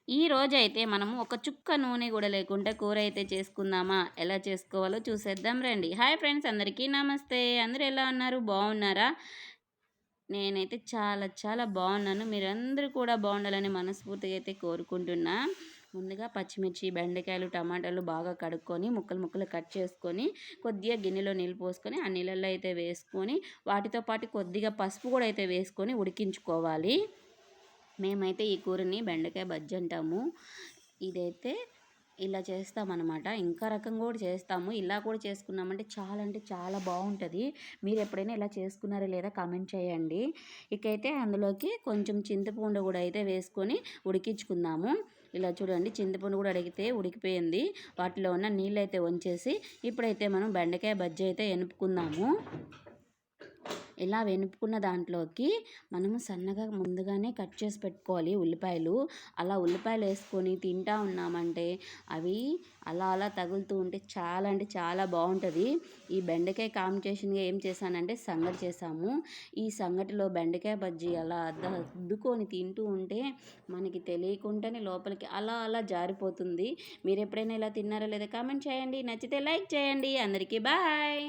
ఈ రోజైతే మనము ఒక చుక్క నూనె కూడా లేకుండా కూర అయితే చేసుకుందామా? ఎలా చేసుకోవాలో చూసేద్దాం రండి. హాయ్ ఫ్రెండ్స్, అందరికీ నమస్తే. అందరూ ఎలా ఉన్నారు? బాగున్నారా? నేనైతే చాలా చాలా బాగున్నాను. మీరందరూ కూడా బాగుండాలని మనస్ఫూర్తిగా అయితే కోరుకుంటున్నా. ముందుగా పచ్చిమిర్చి, బెండకాయలు, టమాటాలు బాగా కడుక్కొని ముక్కలు ముక్కలు కట్ చేసుకొని కొద్దిగా గిన్నెలో నీళ్ళు పోసుకొని ఆ నీళ్ళల్లో అయితే వేసుకొని వాటితో పాటు కొద్దిగా పసుపు కూడా అయితే వేసుకొని ఉడికించుకోవాలి. మేమైతే ఈ కూరని బెండకాయ బజ్జి అంటాము. ఇదైతే ఇలా చేస్తామన్నమాట. ఇంకా రకం కూడా చేస్తాము. ఇలా కూడా చేసుకున్నామంటే చాలా అంటే చాలా బాగుంటుంది. మీరు ఎప్పుడైనా ఇలా చేసుకున్నారా లేదా కామెంట్ చేయండి. ఇకైతే అందులోకి కొంచెం చింతపండు కూడా అయితే వేసుకొని ఉడికించుకుందాము. ఇలా చూడండి, చింతపండు కూడా అడిగితే ఉడికిపోయింది. వాటిలో ఉన్న నీళ్ళు అయితే వంచేసి ఇప్పుడైతే మనం బెండకాయ బజ్జి అయితే ఎనుపుకుందాము. ఇలా వెనుపుకున్న దాంట్లోకి మనము సన్నగా ముందుగానే కట్ చేసి పెట్టుకోవాలి ఉల్లిపాయలు. అలా ఉల్లిపాయలు వేసుకొని తింటా ఉన్నామంటే అవి అలా అలా తగులుతూ ఉంటే చాలా అంటే చాలా బాగుంటుంది. ఈ బెండకాయ కాంబినేషన్గా ఏం చేశానంటే సంగటి చేసాము. ఈ సంగటిలో బెండకాయ బజ్జీ అలా అద్దుకొని తింటూ ఉంటే మనకి తెలియకుండానే లోపలికి అలా అలా జారిపోతుంది. మీరు ఎప్పుడైనా ఇలా తిన్నారా లేదా కామెంట్ చేయండి. నచ్చితే లైక్ చేయండి. అందరికీ బాయ్.